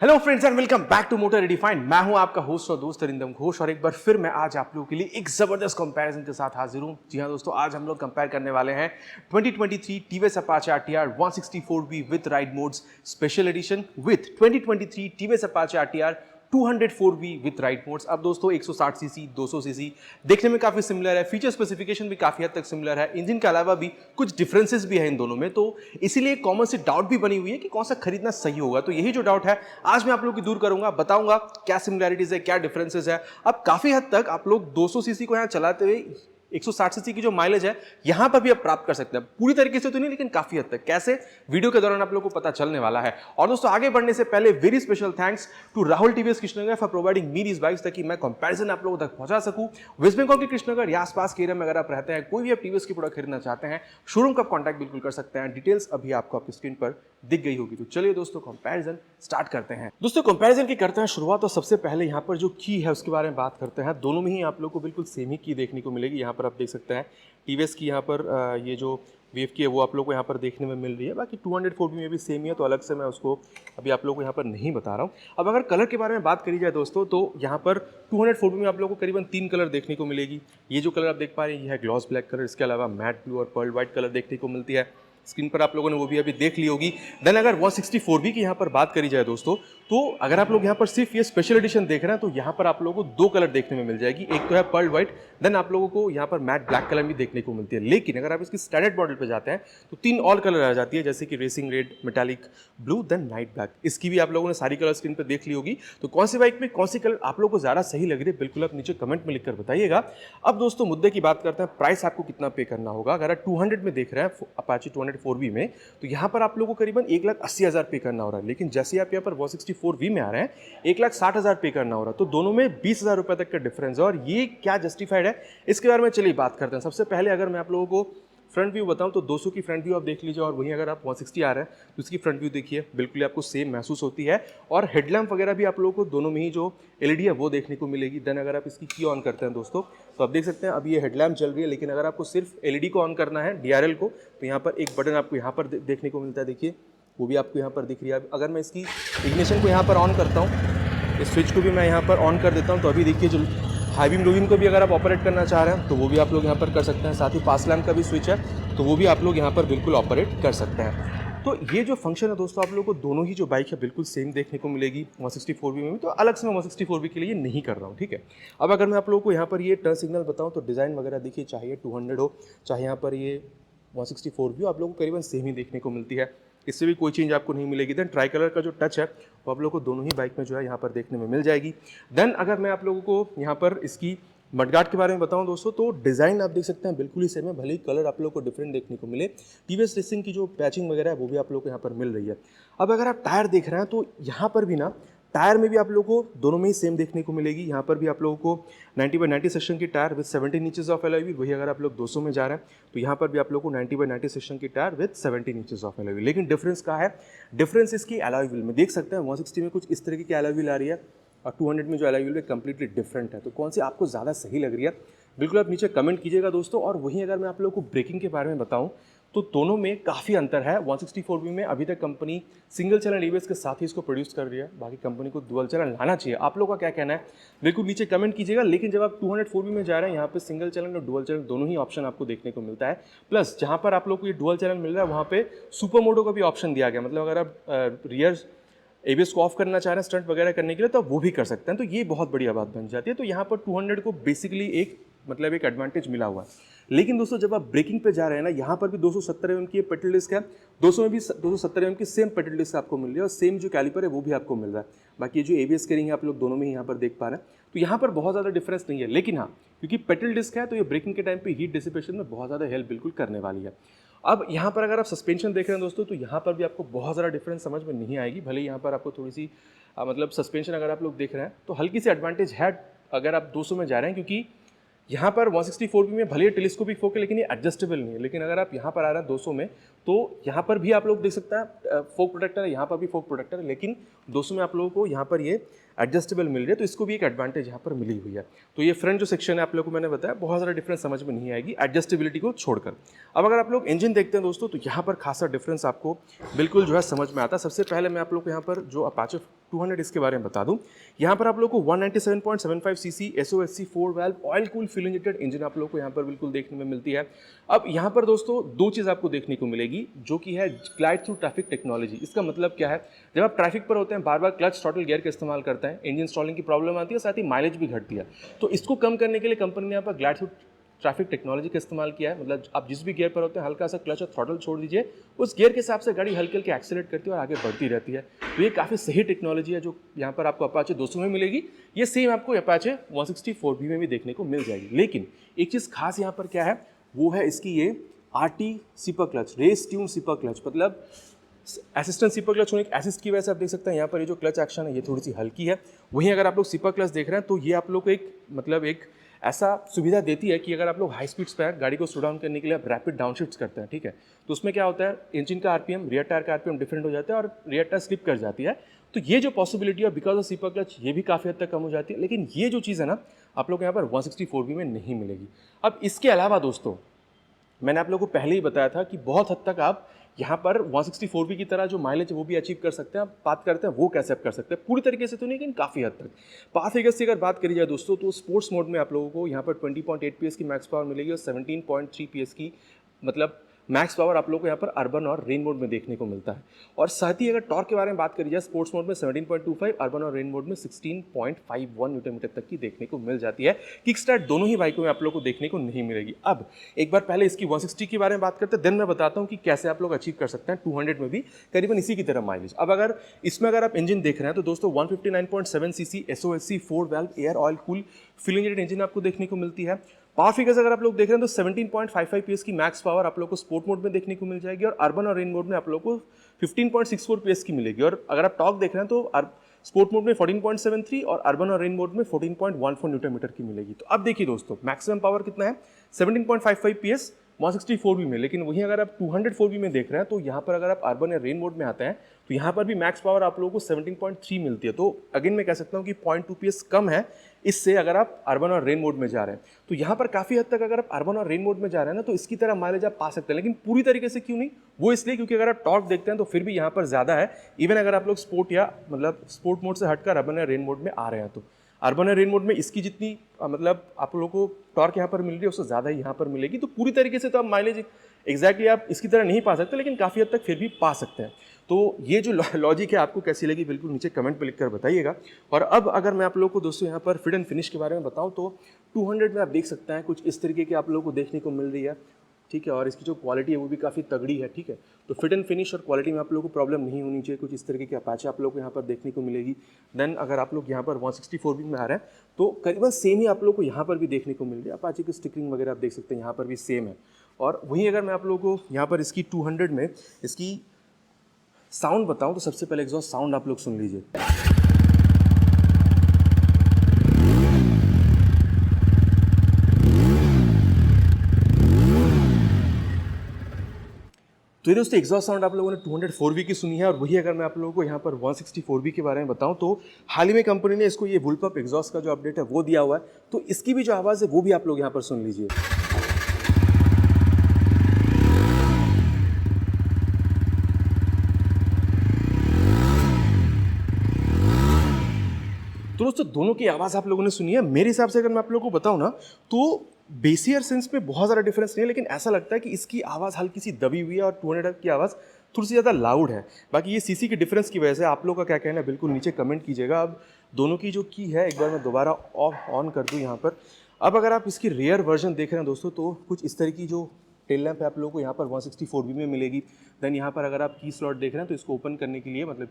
Hello friends and welcome back to Motor Redefined. मैं हूं आपका होस्ट और दोस्त अरिंदम घोष और एक बार फिर मैं आज आप लोगों के लिए एक जबरदस्त कंपैरिजन के साथ हाजिर हूं। जी हां दोस्तों, आज हम लोग कंपेयर करने वाले हैं 2023 TVS Apache RTR 164V with ride modes special edition with 2023 TVS Apache RTR 204V with ride modes. अब दोस्तों 160 सीसी 200 सीसी देखने में काफी सिमिलर है, फीचर स्पेसिफिकेशन भी काफी हद तक सिमिलर है, इंजन के अलावा भी कुछ डिफरेंसेस भी है इन दोनों में, तो इसीलिए कॉमन सी डाउट भी बनी हुई है कि कौन सा खरीदना सही होगा। तो यही जो डाउट है आज मैं आप लोगों की दूर करूंगा, बताऊंगा क्या सिमिलैरिटीज है, क्या डिफरेंसेस है। अब काफी हद तक आप लोग 200 सीसी को यहां चलाते हुए 160 सीसी की जो माइलेज है यहां पर भी आप प्राप्त कर सकते हैं, पूरी तरीके से तो नहीं लेकिन काफी हद तक। कैसे, वीडियो के दौरान आप लोगों को पता चलने वाला है। और दोस्तों आगे बढ़ने से पहले very special thanks to Rahul TVS Krishnanagar for providing me these bikes, ताकि मैं कंपैरिजन आप लोगों तक पहुंचा सकूं। वेस्ट बंगाल के कृष्णनगर या आसपास के एरिया में अगर आप रहते हैं, कोई भी आप टीवीएस की प्रोडक्ट खरीदना चाहते हैं, शोरूम का कॉन्टैक्ट बिल्कुल कर सकते हैं। डिटेल्स अभी आपको आपकी स्क्रीन पर दिख गई होगी। तो चलिए दोस्तों कंपैरिजन स्टार्ट करते हैं। दोस्तों कंपैरिजन की करते हैं शुरुआत, तो सबसे पहले यहाँ पर जो की है उसके बारे में बात करते हैं। दोनों में ही आप लोग को बिल्कुल सेम ही की देखने को मिलेगी। यहाँ पर आप देख सकते हैं टीवीएस की यहाँ पर ये जो वेव की है वो आप लोग को यहाँ पर देखने में मिल रही है। बाकी 204 में भी सेम ही है, तो अलग से मैं उसको अभी आप लोग को यहाँ पर नहीं बता रहा हूँ। अब अगर कलर के बारे में बात करी जाए दोस्तों, तो यहाँ पर 204 में आप लोगों को करीबन 3 कलर देखने को मिलेगी। ये जो कलर आप देख पा रहे हैं ये है ग्लॉस ब्लैक कलर, इसके अलावा मैट ब्लू और पर्ल व्हाइट कलर देखने को मिलती है। स्क्रीन पर आप लोगों ने वो भी अभी देख ली होगी। देन अगर 164V की यहाँ पर बात करी जाए दोस्तों, तो अगर आप लोग यहाँ पर सिर्फ ये स्पेशल एडिशन देख रहे हैं तो यहाँ पर आप लोगों को 2 कलर देखने में मिल जाएगी। एक तो है पर्ल व्हाइट, देन आप लोगों को यहाँ पर मैट ब्लैक कलर भी देखने को मिलती है। लेकिन अगर आप इसकी स्टैंडर्ड मॉडल पे जाते हैं तो 3 और कलर आ जाती है, जैसे कि racing red, metallic blue, then night black. इसकी भी आप लोगों ने सारी कलर स्क्रीन पर देख ली होगी। तो कौन सी बाइक में कौन सी कलर आप लोगों को ज़्यादा सही लग रही है, बिल्कुल आप नीचे कमेंट में लिखकर बताइएगा। अब दोस्तों मुद्दे की बात करते हैं, प्राइस आपको कितना पे करना होगा। अगर आप 200 में देख रहे हैं अपाचे 204V में, तो यहाँ पर आप लोगों को करीबन 1,80,000 पे करना हो रहा है। लेकिन जैसे आप यहाँ पर 164V में आ रहे हैं 1,60,000 पे करना हो रहा है। तो दोनों में 20,000 रुपए तक का डिफरेंस है। और ये क्या जस्टिफाइड है, इसके बारे में चलिए बात करते हैं। सबसे पहले अगर मैं आप लोगों को फ्रंट व्यू बताऊं तो 200 की फ्रंट व्यू आप देख लीजिए, और वहीं अगर आप 160 आ रहे हैं तो इसकी फ्रंट व्यू देखिए, बिल्कुल आपको सेम महसूस होती है। और हेडलैम्प वगैरह भी आप लोगों को दोनों में ही जो एलईडी है वो देखने को मिलेगी। देन अगर आप इसकी की ऑन करते हैं दोस्तों, तो आप देख सकते हैं अभी ये हेडलैम्प जल रही है। लेकिन अगर आपको सिर्फ एलईडी को ऑन करना है, डीआरएल को, तो यहाँ पर एक बटन आपको यहाँ पर देखने को मिलता है, देखिए वो भी आपको यहाँ पर दिख रही है। अगर मैं इसकी इग्निशन को यहाँ पर ऑन करता हूँ, इस स्विच को भी मैं यहाँ पर ऑन कर देता हूँ, तो अभी देखिए जो हाई बीम लो बीम को भी अगर आप ऑपरेट करना चाह रहे हैं तो वो भी आप लोग यहाँ पर कर सकते हैं। साथ ही पास लैम्प का भी स्विच है, तो वो भी आप लोग यहाँ पर बिल्कुल ऑपरेट कर सकते हैं। तो ये जो फंक्शन है दोस्तों, आप लोगों को दोनों ही जो बाइक है बिल्कुल सेम देखने को मिलेगी 164V में भी। तो अलग से मैं 164V के लिए नहीं कर रहा हूँ, ठीक है। अब अगर मैं आप लोगों को यहाँ पर ये टर्न सिग्नल बताऊँ तो डिज़ाइन वगैरह देखिए, चाहे 200 हो चाहे यहाँ पर ये 164V हो, आप लोगों को करीबन सेम ही देखने को मिलती है। इससे भी कोई चेंज आपको नहीं मिलेगी। देन ट्राई कलर का जो टच है वो आप लोगों को दोनों ही बाइक में जो है यहाँ पर देखने में मिल जाएगी। देन अगर मैं आप लोगों को यहाँ पर इसकी मडगार्ड के बारे में बताऊं दोस्तों, तो डिज़ाइन आप देख सकते हैं बिल्कुल ही सेम है, भले ही कलर आप लोगों को डिफरेंट देखने को मिले। टीवीएस रेसिंग की जो पैचिंग वगैरह है वो भी आप लोगों को यहाँ पर मिल रही है। अब अगर आप टायर देख रहे हैं तो यहाँ पर भी ना टायर में भी आप लोगों को दोनों में ही सेम देखने को मिलेगी। यहाँ पर भी आप लोगों को 90/90 सेक्शन की tyre with 17 inches of alloy wheel. वही अगर आप लोग 200 में जा रहे हैं तो यहाँ पर भी आप लोगों को 90/90 सेक्शन की tyre with 17 inches of alloy wheel. लेकिन डिफरेंस कहाँ है, डिफरेंस इसकी एलॉय व्हील में देख सकते हैं। 160 में कुछ इस तरीके की एलॉय व्हील आ रही है और 200 में जो एलॉय व्हील है कंप्लीटली डिफरेंट है। तो कौन सी आपको ज़्यादा सही लग रही है, बिल्कुल आप नीचे कमेंट कीजिएगा दोस्तों। और वहीं अगर मैं आप लोगों को ब्रेकिंग के बारे में बताऊं तो दोनों में काफ़ी अंतर है। 164V में अभी तक कंपनी सिंगल चैनल एबीएस के साथ ही इसको प्रोड्यूस कर रही है, बाकी कंपनी को डुअल चैनल लाना चाहिए। आप लोगों का क्या कहना है, बिल्कुल नीचे कमेंट कीजिएगा। लेकिन जब आप 204V में जा रहे हैं, यहाँ पे सिंगल चैनल और डुअल चैनल दोनों ही ऑप्शन आपको देखने को मिलता है। प्लस जहाँ पर आप लोग को ये डुअल चैनल मिल रहा है वहाँ पे सुपर मोडो का भी ऑप्शन दिया गया। मतलब अगर आप रियर एबीएस को ऑफ करना चाह रहे हैं स्टंट वगैरह करने के लिए, तो वो भी कर सकते हैं। तो ये बहुत बढ़िया बात बन जाती है। तो यहाँ पर 200 को बेसिकली एक एडवांटेज मिला हुआ है। लेकिन दोस्तों जब आप ब्रेकिंग पे जा रहे हैं ना, यहाँ पर भी 270 mm की पेडल डिस्क है, 200 में भी 270 mm की सेम पेडल डिस्क आपको मिल रही है और सेम जो कैलिपर है वो भी आपको मिल रहा है। बाकी जो एबीएस के रिंग है आप लोग दोनों में यहाँ पर देख पा रहे हैं, तो यहाँ पर बहुत ज़्यादा डिफरेंस नहीं है। लेकिन हाँ, क्योंकि पेडल डिस्क है तो ये ब्रेकिंग के टाइम पे हीट डिसिपेशन में बहुत ज़्यादा हेल्प बिल्कुल करने वाली है। अब यहाँ पर अगर आप सस्पेंशन देख रहे हैं दोस्तों, तो यहाँ पर भी आपको बहुत ज़्यादा डिफरेंस समझ में नहीं आएगी। भले यहाँ पर आपको थोड़ी सी मतलब सस्पेंशन अगर आप लोग देख रहे हैं तो हल्की सी एडवांटेज है अगर आप 200 में जा रहे हैं, क्योंकि यहाँ पर 164V में भले टेलीस्कोपिक फोक है लेकिन ये एडजस्टेबल नहीं है। लेकिन अगर आप यहाँ पर आ रहे हैं 200 में, तो यहाँ पर भी आप लोग देख सकते हैं फोक प्रोटेक्टर है, यहाँ पर भी फोक प्रोटेक्टर है, लेकिन 200 में आप लोगों को यहाँ पर ये एडजस्टेबल मिल रही है। तो इसको भी एक एडवांटेज यहाँ पर मिली हुई है। तो ये फ्रंट जो सेक्शन है आप लोगों को मैंने बताया, बहुत ज़्यादा डिफरेंस समझ में नहीं आएगी एडजस्टेबिलिटी को छोड़कर। अब अगर आप लोग इंजन देखते हैं दोस्तों, तो यहाँ पर खासा डिफरेंस आपको बिल्कुल जो है समझ में आता है। सबसे पहले मैं आप लोग को यहाँ पर जो अपाचे 200 इसके बारे में बता दूं, यहाँ पर आप लोग को 197.75 CC SOSC 4 valve oil cool fuel injected engine आप लोग को यहाँ पर बिल्कुल देखने में मिलती है। अब यहाँ पर दोस्तों दो चीज़ आपको देखने को मिलेगी, जो कि है ग्लाइड थ्रू ट्रैफिक टेक्नोलॉजी। इसका मतलब क्या है, जब आप ट्रैफिक पर होते हैं बार बार क्लच थ्रॉटल गियर का इस्तेमाल करते हैं, इंजन स्टॉलिंग की प्रॉब्लम आती है, साथ ही माइलेज भी घटती है। तो इसको कम करने के लिए कंपनी ने यहाँ पर ग्लाइड थ्रू ट्रैफिक टेक्नोलॉजी का इस्तेमाल किया है। मतलब आप जिस भी गियर पर होते हैं हल्का सा क्लच और थ्रॉटल छोड़ दीजिए, उस गियर के हिसाब से गाड़ी हल्के हल्के एक्सेलरेट करती है और आगे बढ़ती रहती है। तो ये काफ़ी सही टेक्नोलॉजी है जो यहाँ पर आपको अपाचे 200 में मिलेगी। ये सेम आपको अपाचे 164B में भी देखने को मिल जाएगी। लेकिन एक चीज़ खास यहाँ पर क्या है, वो है इसकी ये RT slipper clutch, race tune slipper clutch. मतलब असिस्टेंट सिपर क्लच होने असिस्ट की वजह से आप देख सकते हैं यहाँ पर ये जो क्लच एक्शन है ये थोड़ी सी हल्की है। वहीं अगर आप लोग सिपर क्लच देख रहे हैं तो ये आप लोग को एक ऐसा सुविधा देती है कि अगर आप लोग हाई स्पीड्स पर गाड़ी को स्लो डाउन करने के लिए आप रैपिड डाउनशिफ्ट्स करते हैं, ठीक है, तो उसमें क्या होता है, इंजन का RPM रियर टायर का RPM डिफरेंट हो जाता है और रियर टायर स्लिप कर जाती है। तो ये जो पॉसिबिलिटी है बिकॉज ऑफ सिपर क्लच ये भी काफ़ी हद तक कम हो जाती है। लेकिन ये जो चीज़ है ना आप लोग यहाँ पर 164B में नहीं मिलेगी। अब इसके अलावा दोस्तों मैंने आप लोगों को पहले ही बताया था कि बहुत हद तक आप यहाँ पर 164B की तरह जो माइलेज है वो भी अचीव कर सकते हैं। आप बात करते हैं वो कैसे आप कर सकते हैं, पूरी तरीके से तो नहीं लेकिन काफ़ी हद तक। पास फिगर्स की अगर बात करी जाए दोस्तों तो स्पोर्ट्स मोड में आप लोगों को यहाँ पर 20.8 PS की मैक्स पावर मिलेगी और 17.3 PS की मतलब मैक्स पावर आप लोग को यहाँ पर अर्बन और रेन मोड में देखने को मिलता है। और साथ ही अगर टॉर्क के बारे में बात करी जाए स्पोर्ट्स मोड में 17.25, अर्बन और रेन मोड में 16.51 न्यूटन मीटर तक की देखने को मिल जाती है। किक स्टार्ट दोनों ही बाइकों में आप लोग को देखने को नहीं मिलेगी। अब एक बार पहले इसकी 160 के बारे में बात करते हैं, देन मैं बताता हूँ कि कैसे आप लोग अचीव कर सकते हैं 200 में भी करीबन इसी की तरह माइलेज। अब अगर इसमें अगर आप इंजन देख रहे हैं तो दोस्तों 159.7 CC SOSC 4 valve air oil cool fuel injected engine आपको देखने को मिलती है। पावर फिगर्स अगर आप लोग देख रहे हैं तो 17.55 PS की मैक्स पावर आप लोग को स्पोर्ट मोड में देखने को मिल जाएगी और अर्बन और रेन मोड में आप लोग को 15.64 PS की मिलेगी। और अगर आप टॉर्क देख रहे हैं तो स्पोर्ट मोड में 14.73 और अर्बन और रेन मोड में 14.14 न्यूटन मीटर की मिलेगी। तो अब देखिए दोस्तों मैक्सिमम पावर कितना है, 17.55 PS 164B में। लेकिन वहीं अगर आप 204B में देख रहे हैं तो यहाँ पर अगर आप अर्बन या रेन मोड में आते हैं तो यहाँ पर भी मैक्स पावर आप लोगों को 17.3 मिलती है। तो अगेन मैं कह सकता हूँ कि 0.2 PS कम है इससे अगर आप अर्बन और रेन मोड में जा रहे हैं। तो यहाँ पर काफ़ी हद तक अगर आप अर्बन और रेन मोड में जा रहे हैं ना तो इसकी तरह माइलेज आप पा सकते हैं। लेकिन पूरी तरीके से क्यों नहीं, वो इसलिए क्योंकि अगर आप टॉर्क देखते हैं तो फिर भी यहाँ पर ज़्यादा है। इवन अगर आप लोग स्पोर्ट या मतलब स्पोर्ट मोड से हटकर अर्बन या रेन मोड में आ रहे हैं तो अर्बन और रेन मोड में इसकी जितनी मतलब आप लोगों को टॉर्क यहाँ पर मिल रही है उससे ज़्यादा ही यहाँ पर मिलेगी। तो पूरी तरीके से तो आप माइलेज एग्जैक्टली आप इसकी तरह नहीं पा सकते लेकिन काफ़ी हद तक फिर भी पा सकते हैं। तो ये जो लॉजिक है आपको कैसी लगी बिल्कुल नीचे कमेंट पे लिखकर बताइएगा। और अब अगर मैं आप लोगों को दोस्तों यहाँ पर फिट एंड फिनिश के बारे में बताऊँ तो 200 में आप देख सकते हैं कुछ इस तरीके की आप लोगों को देखने को मिल रही है, ठीक है, और इसकी जो क्वालिटी है वो भी काफ़ी तगड़ी है, ठीक है। तो फिट एंड फिनिश और क्वालिटी में आप लोगों को प्रॉब्लम नहीं होनी चाहिए। कुछ इस तरीके की अपाचे आप लोगों को यहाँ पर देखने को मिलेगी। देन अगर आप लोग यहाँ पर 164B में आ रहे हैं तो करीबन सेम ही आप लोगों को यहाँ पर भी देखने को मिल रही है। अपाचे की स्टिकरिंग वगैरह आप देख सकते हैं यहाँ पर भी सेम है। और वहीं अगर मैं आप लोगों को यहाँ पर इसकी 200 में इसकी साउंड बताऊँ तो सबसे पहले एग्जॉस्ट साउंड आप लोग सुन लीजिए। तो ये दोस्तों एग्जॉस्ट साउंड आप लोगों ने 204B की सुनी है। और वही अगर मैं आप लोगों को यहाँ पर 164B के बारे में बताऊँ तो हाल ही में कंपनी ने इसको ये वुलपप एग्जॉस्ट का जो अपडेट है वो दिया हुआ है। तो इसकी भी जो आवाज़ है वो भी आप लोग यहाँ पर सुन लीजिए। तो दोस्तों दोनों की आवाज़ आप लोगों ने सुनी है। मेरे हिसाब से अगर मैं आप लोगों को बताऊँ ना तो बेसियर सेंस में बहुत ज़्यादा डिफरेंस नहीं है, लेकिन ऐसा लगता है कि इसकी आवाज़ हल्की सी दबी हुई है और 200 की आवाज़ थोड़ी सी ज़्यादा लाउड है। बाकी ये सीसी के डिफरेंस की वजह से आप लोग का क्या कहना है बिल्कुल नीचे कमेंट कीजिएगा। अब दोनों की जो की है एक बार मैं दोबारा ऑन कर दूँ यहाँ पर। अब अगर आप इसकी रेयर वर्जन देख रहे हैं दोस्तों तो कुछ इस तरह की जो टेल लैंप है आप लोगों को यहाँ पर 164B में मिलेगी। देन यहाँ पर अगर आप की स्लॉट देख रहे हैं तो इसको ओपन करने के लिए मतलब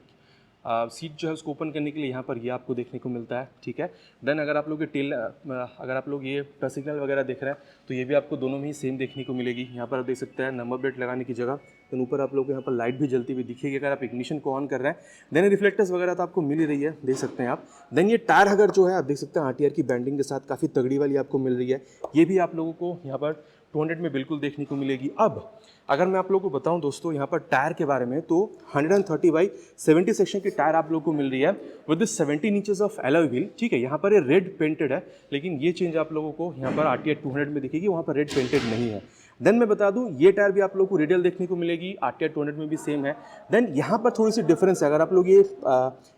सीट जो है उसको ओपन करने के लिए यहाँ पर ये आपको देखने को मिलता है, ठीक है। देन अगर आप लोग अगर आप लोग ये टच सिग्नल वगैरह देख रहे हैं तो ये भी आपको दोनों में ही सेम देखने को मिलेगी। यहाँ पर आप देख सकते हैं नंबर प्लेट लगाने की जगह तो ऊपर आप लोग को यहाँ पर लाइट भी जलती हुई दिखेगी अगर आप इग्निशन को ऑन कर रहे हैं। देन रिफ्लेक्टर्स वगैरह तो आपको मिल ही रही है, देख सकते हैं आप। देन ये टायर अगर जो है आप देख सकते हैं RTR की बैंडिंग के साथ काफ़ी तगड़ी वाली आपको मिल रही है। ये भी आप लोगों को यहाँ पर 200 में बिल्कुल देखने को मिलेगी। अब अगर मैं आप लोगों को बताऊं दोस्तों यहाँ पर टायर के बारे में तो 130/70 सेक्शन की टायर आप लोगों को मिल रही है with 17 inches of alloy wheel, ठीक है। यहाँ पर ये रेड पेंटेड है लेकिन ये चेंज आप लोगों को यहाँ पर RTR 200 में दिखेगी, वहाँ पर रेड पेंटेड नहीं है। देन मैं बता दूं ये टायर भी आप लोगों को रेडियल देखने को मिलेगी, आरटीआर 200 में भी सेम है। देन यहाँ पर थोड़ी सी डिफरेंस है, अगर आप लोग ये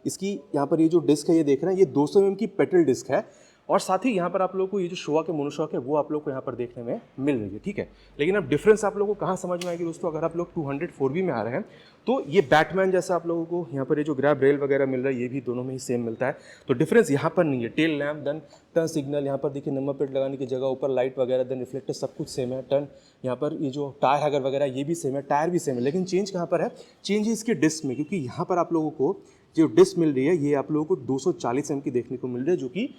इसकी यहाँ पर ये जो डिस्क है ये देख रहे हैं, ये 200 mm की पेट्रोल डिस्क है, और साथ ही यहाँ पर आप लोगों को ये जो शोवा के मोनोशॉक है वो आप लोग को यहाँ पर देखने में मिल रही है, ठीक है। लेकिन अब डिफरेंस आप लोगों को कहाँ समझ में आएगी दोस्तों, अगर आप लोग 204B में आ रहे हैं तो ये बैटमैन जैसा आप लोगों को यहाँ पर ये जो ग्रैब रेल वगैरह मिल रहा है ये भी दोनों में ही सेम मिलता है। तो डिफरेंस यहाँ पर नहीं है। Tail lamp, then turn signal, यहाँ पर देखिए नंबर प्लेट लगाने की जगह ऊपर लाइट वगैरह, देन रिफ्लेक्टर सब कुछ सेम है। टर्न यहाँ पर ये जो टायर हैगर वगैरह ये भी सेम है, टायर भी सेम है। लेकिन चेंज कहाँ पर है, चेंज है इसके डिस्क में, क्योंकि यहाँ पर आप लोगों को जो डिस्क मिल रही है ये आप लोगों को 240 mm की देखने को मिल रही है, जो कि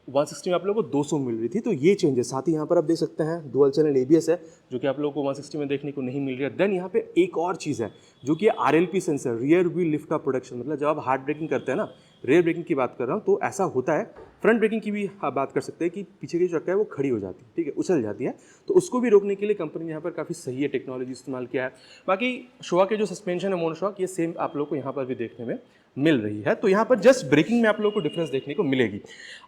160 में आप लोगों को 200 मिल रही थी। तो ये चेंज है। साथ ही यहाँ पर आप देख सकते हैं डुअल चैनल ABS है, जो कि आप लोगों को 160 में देखने को नहीं मिल रही है। देन यहाँ पे एक और चीज़ है जो कि RLP sensor, rear wheel lift का प्रोडक्शन, मतलब जब आप हार्ड ब्रेकिंग करते हैं ना, रेयर ब्रेकिंग की बात कर रहा हूँ, तो ऐसा होता है। फ्रंट ब्रेकिंग की भी आप बात कर सकते हैं कि पीछे की जो चक्का है वो खड़ी हो जाती है, ठीक है, उछल जाती है। तो उसको भी रोकने के लिए कंपनी ने यहाँ पर काफ़ी सही है टेक्नोलॉजी इस्तेमाल किया है। बाकी शोवा के जो सस्पेंशन है मोनोशॉक, ये सेम आप लोग को यहाँ पर भी देखने में मिल रही है। तो यहाँ पर जस्ट ब्रेकिंग में आप लोगों को डिफरेंस देखने को मिलेगी।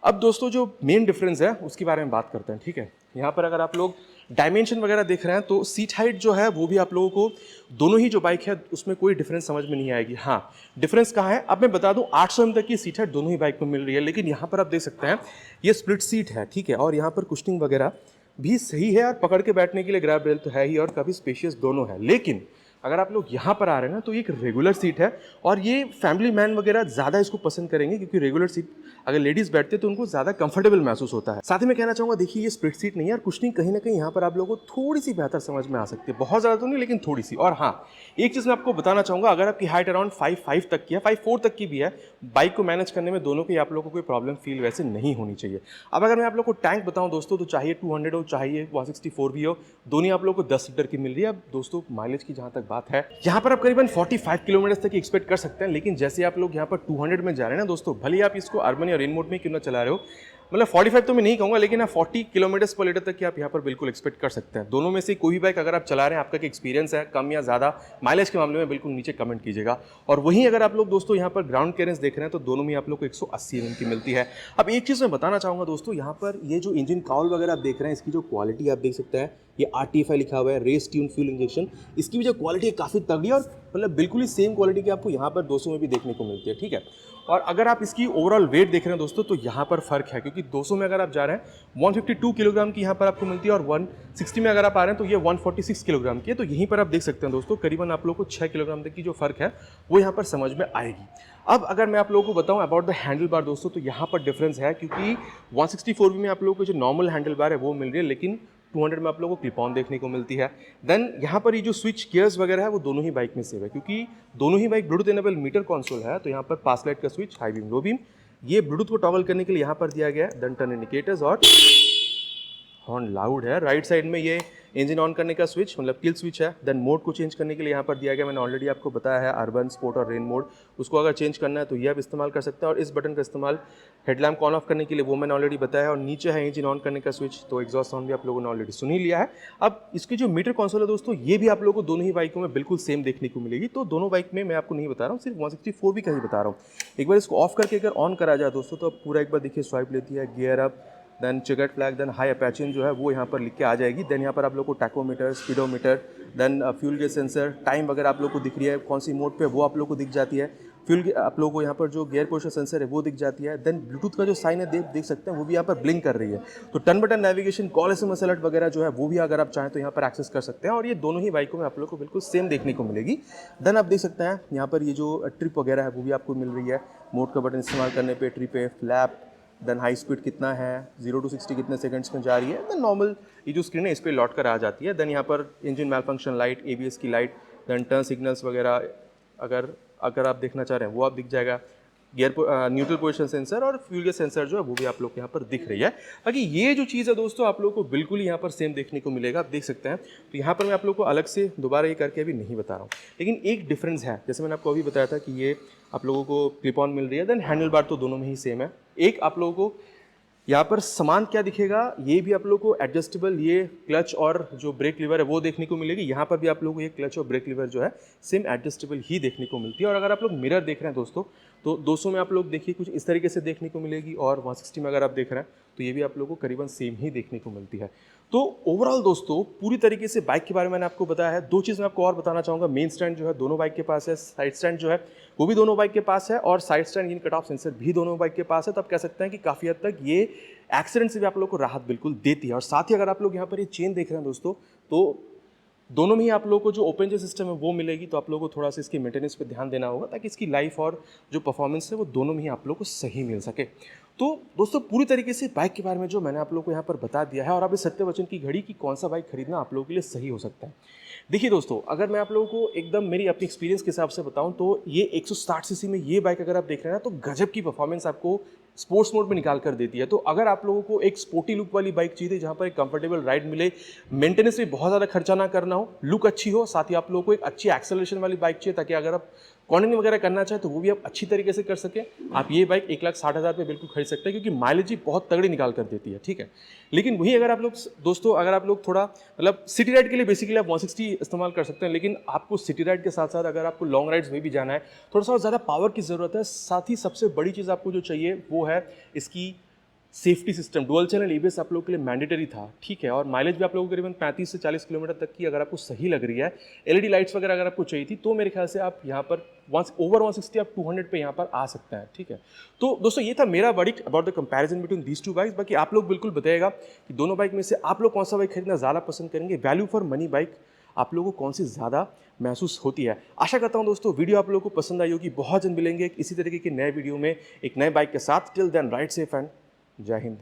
अब दोस्तों जो मेन डिफरेंस है उसके बारे में बात करते हैं, ठीक है। यहाँ पर अगर आप लोग डायमेंशन वगैरह देख रहे हैं तो सीट हाइट जो है वो भी आप लोगों को दोनों ही जो बाइक है उसमें कोई डिफरेंस समझ में नहीं आएगी। हाँ, डिफरेंस कहाँ है, अब मैं बता दूं 800 mm तक की सीट हाइट दोनों ही बाइक में मिल रही है। लेकिन यहाँ पर आप देख सकते हैं ये स्प्लिट सीट है, ठीक है, और यहाँ पर कुशनिंग वगैरह भी सही है, और पकड़ के बैठने के लिए ग्रैब रेल तो है ही, और काफ़ी स्पेशियस दोनों है। लेकिन अगर आप लोग यहाँ पर आ रहे हैं ना तो ये एक रेगुलर सीट है, और ये फैमिली मैन वगैरह ज़्यादा इसको पसंद करेंगे, क्योंकि रेगुलर सीट अगर लेडीज़ बैठते हैं तो उनको ज़्यादा कंफर्टेबल महसूस होता है। साथ ही मैं कहना चाहूँगा, देखिए ये स्प्लिट सीट नहीं है, और कुशनिंग कहीं ना कहीं यहाँ पर आप लोगों को थोड़ी सी बेहतर समझ में आ सकती है, बहुत ज़्यादा तो नहीं लेकिन थोड़ी सी। और हाँ, एक चीज़ मैं आपको बताना चाहूँगा, अगर आपकी हाइट अराउंड 5'5" तक की है, 5'4" तक की भी है, बाइक को मैनेज करने में दोनों की आप लोगों को कोई प्रॉब्लम फील वैसे नहीं होनी चाहिए। अब अगर मैं आप लोग को टैंक बताऊँ दोस्तों, तो चाहिए 200 हो, चाहिए 164 भी हो, दोनों आप लोग को 10 लीटर की मिल रही है। अब दोस्तों माइलेज की जहाँ तक बात है, यहाँ पर आप करीबन 45 किलोमीटर तक एक्सपेक्ट कर सकते हैं। लेकिन जैसे आप लोग यहाँ पर 200 में जा रहे हैं ना दोस्तों, भले आप इसको अर्बन या रेन मोड में क्यों ना चला रहे हो, मतलब 45 तो मैं नहीं कहूँगा, लेकिन आप 40 किलोमीटर पर लीटर तक की आप यहाँ पर बिल्कुल एक्सपेक्ट कर सकते हैं। दोनों में से कोई भी बाइक अगर आप चला रहे हैं, आपका एक्सपीरियंस है कम या ज़्यादा माइलेज के मामले में, बिल्कुल नीचे कमेंट कीजिएगा। और वहीं अगर आप लोग दोस्तों यहाँ पर ग्राउंड क्लियरेंस देख रहे हैं तो दोनों में आप लोग को 180 mm की मिलती है। अब एक चीज़ मैं बताना चाहूँगा दोस्तों, यहाँ पर ये जो इंजन काउल वगैरह आप देख रहे हैं, इसकी जो क्वालिटी आप देख सकते हैं, ये RTFI लिखा हुआ है, रेस ट्यून फ्यूल इंजेक्शन, इसकी भी जो क्वालिटी है काफ़ी तगड़ी है, और मतलब बिल्कुल ही सेम क्वालिटी की आपको यहाँ पर 200 में भी देखने को मिलती है, ठीक है। और अगर आप इसकी ओवरऑल वेट देख रहे हैं दोस्तों, तो यहाँ पर फर्क है, क्योंकि 200 में अगर आप जा रहे हैं 152 किलोग्राम की यहाँ पर आपको मिलती है, और 160 में अगर आप आ रहे हैं तो ये 146 किलोग्राम की है। तो यहीं पर आप देख सकते हैं दोस्तों, करीबन आप लोग को 6 किलोग्राम तक की जो फर्क है वो यहाँ पर समझ में आएगी। अब अगर मैं आप लोगों को बताऊं अबाउट द हैंडल बार दोस्तों, तो यहाँ पर डिफरेंस है, क्योंकि 164 में आप लोगों को जो नॉर्मल हैंडल बार है वो मिल रही है, लेकिन 200 में आप लोगों को क्लिप ऑन देखने को मिलती है। देन यहाँ पर ये जो स्विच गियर्स वगैरह है वो दोनों ही बाइक में सेव है, क्योंकि दोनों ही bike Bluetooth enable meter console है। तो यहाँ पर पास लाइट का switch, high beam, low beam, ये ब्लूटूथ को टॉगल करने के लिए यहाँ पर दिया गया है। देन टर्न इंडिकेटर्स, और हॉर्न लाउड है। राइट साइड में ये इंजन ऑन करने का स्विच, मतलब किल स्विच है। देन मोड को चेंज करने के लिए यहाँ पर दिया गया, मैंने ऑलरेडी आपको बताया है, अर्बन, स्पोर्ट और रेन मोड। उसको अगर चेंज करना है तो ये आप इस्तेमाल कर सकते हैं। और इस बटन का इस्तेमाल हेडलैम्प ऑन ऑफ करने के लिए, वो मैंने ऑलरेडी बताया है। और नीचे है इंजन ऑन करने का स्विच, तो एग्जॉस्ट साउंड भी आप लोगों ने ऑलरेडी सुन ही लिया है। अब इसकी जो मीटर कंसोल है दोस्तों, ये भी आप लोगों को दोनों ही बाइकों में बिल्कुल सेम देखने को मिलेगी। तो दोनों बाइक में मैं आपको नहीं बता रहा हूँ, सिर्फ 164 भी कहीं बता रहा हूँ। एक बार इसको ऑफ करके अगर ऑन करा जाए दोस्तों, तो अब पूरा एक बार देखिए स्वाइप लेती है, gear up, then checkered flag, then high अपैचिन जो है वो यहाँ पर लिख के आ जाएगी। देन यहाँ पर आप लोग को tachometer, speedometer, then fuel gauge sensor, time वगैरह आप लोग को दिख रही है, कौन सी मोड पे वो आप लोग को दिख जाती है। फ्यूल आप लोगों को यहाँ पर जो गियर पोजिशन सेंसर है वो दिख जाती है। देन ब्लूटूथ का जो साइन है देख सकते हैं, वो भी यहाँ पर ब्लिंक कर रही है। तो turn button navigation, call SMS alert वगैरह जो है वो भी अगर आप चाहें तो यहाँ पर एक्सेस कर सकते हैं। और ये दोनों ही बाइकों में आप लोग को बिल्कुल सेम देखने को मिलेगी। देन आप देख सकते हैं यहाँ पर ये जो ट्रिप वगैरह है वो भी आपको मिल रही है। मोड का बटन इस्तेमाल करने पर ट्रिप है, फ्लैप, देन हाई स्पीड कितना है, 0 to 60 कितने सेकंड्स में जा रही है। देन नॉर्मल ये जो स्क्रीन है इस पर लौट कर आ जाती है। देन यहाँ पर इंजन मैल फंक्शन लाइट, ABS की लाइट, देन टर्न सिग्नल्स वगैरह अगर आप देखना चाह रहे हैं वो आप दिख जाएगा। गियर न्यूट्रल पोजीशन सेंसर और फ्यूल गेज सेंसर जो है वो भी आप लोग को यहाँ पर दिख रही है। बाकी ये जो चीज़ है दोस्तों, आप लोगों को बिल्कुल ही यहाँ पर सेम देखने को मिलेगा, आप देख सकते हैं। तो यहाँ पर मैं आप लोग को अलग से दोबारा ये करके अभी नहीं बता रहा हूँ, लेकिन एक डिफरेंस है, जैसे मैंने आपको अभी बताया था कि ये आप लोगों को क्लिप ऑन मिल रही है। देन हैंडल बार तो दोनों में ही सेम है। एक आप लोगों को यहाँ पर सामान क्या दिखेगा, ये भी आप लोग को एडजस्टेबल, ये क्लच और जो ब्रेक लीवर है वो देखने को मिलेगी। यहाँ पर भी आप लोगों को ये क्लच और ब्रेक लीवर जो है सेम एडजस्टेबल ही देखने को मिलती है। और अगर आप लोग मिरर देख रहे हैं दोस्तों, तो 200 में आप लोग देखिए कुछ इस तरीके से देखने को मिलेगी, और 160 में अगर आप देख रहे हैं तो ये भी आप लोगों को करीबन सेम ही देखने को मिलती है। तो ओवरऑल दोस्तों पूरी तरीके से बाइक के बारे में मैंने आपको बताया है। दो चीज़ मैं आपको और बताना चाहूँगा, मेन स्टैंड जो है दोनों बाइक के पास है, साइड स्टैंड जो है वो भी दोनों बाइक के पास है, और side stand in cut off sensor भी दोनों बाइक के पास है। तो आप कह सकते हैं कि काफ़ी हद तक ये एक्सीडेंट से भी आप लोग को राहत बिल्कुल देती है। और साथ ही अगर आप लोग यहाँ पर ये चेन देख रहे हैं दोस्तों, तो दोनों में ही आप लोगों को जो ओपन जो सिस्टम है वो मिलेगी। तो आप लोगों को थोड़ा सा इसकी मेंटेनेंस पे ध्यान देना होगा ताकि इसकी लाइफ और जो परफॉर्मेंस है वो दोनों में ही आप लोगों को सही मिल सके। तो दोस्तों पूरी तरीके से बाइक के बारे में जो मैंने आप लोगों को यहाँ पर बता दिया है, और अब इस सत्य वचन की घड़ी कि कौन सा बाइक खरीदना आप लोगों के लिए सही हो सकता है। देखिए दोस्तों, अगर मैं आप लोगों को एकदम मेरी अपनी एक्सपीरियंस के हिसाब से बताऊं तो ये 160 सीसी में ये बाइक अगर आप देख रहे हैं ना, तो गजब की परफॉर्मेंस आपको स्पोर्ट्स मोड में निकाल कर देती है। तो अगर आप लोगों को एक स्पोर्टी लुक वाली बाइक चाहिए जहाँ पर एक कंफर्टेबल राइड मिले, मेंटेनेंस में बहुत ज़्यादा खर्चा ना करना हो, लुक अच्छी हो, साथ ही आप लोगों को एक अच्छी एक्सेलरेशन वाली बाइक चाहिए ताकि अगर आप कॉर्निंग वगैरह करना चाहे तो वो भी आप अच्छी तरीके से कर सकें, आप ये बाइक 1,60,000 पे बिल्कुल खरीद सकते हैं, क्योंकि माइलेज ही बहुत तगड़ी निकाल कर देती है। ठीक है, लेकिन वही अगर आप लोग दोस्तों, अगर आप लोग थोड़ा मतलब सिटी राइड के लिए बेसिकली आप 160 इस्तेमाल कर सकते हैं, लेकिन आपको सिटी राइड के साथ साथ अगर आपको लॉन्ग राइड्स में भी जाना है, थोड़ा सा ज़्यादा पावर की ज़रूरत है। साथ ही सबसे बड़ी चीज़ आपको जो चाहिए वो है इसकी safety system. Dual channel ABS आप लोगों के लिए मैंडेटरी था, ठीक है, और माइलेज भी आप लोगों को करीबन 35 से 40 किलोमीटर तक की अगर आपको सही लग रही है। एलईडी लाइट्स वगैरह अगर आपको चाहिए थी तो मेरे ख्याल से आप यहाँ पर ओवर 160 आप 200 पे यहाँ पर आ सकते हैं। ठीक है, तो दोस्तों ये था मेरा verdict about the comparison between these two bikes. बाकी आप लोग बिल्कुल बताइएगा कि दोनों बाइक में से आप लोग कौन सा बाइक खरीदना ज़्यादा पसंद करेंगे, वैल्यू फॉर मनी बाइक आप लोगों को कौन सी ज़्यादा महसूस होती है। आशा करता हूं दोस्तों वीडियो आप लोगों को पसंद आई होगी। बहुत जल्द मिलेंगे इसी तरीके के नए वीडियो में एक नए बाइक के साथ। Till then ride safe and जय हिंद।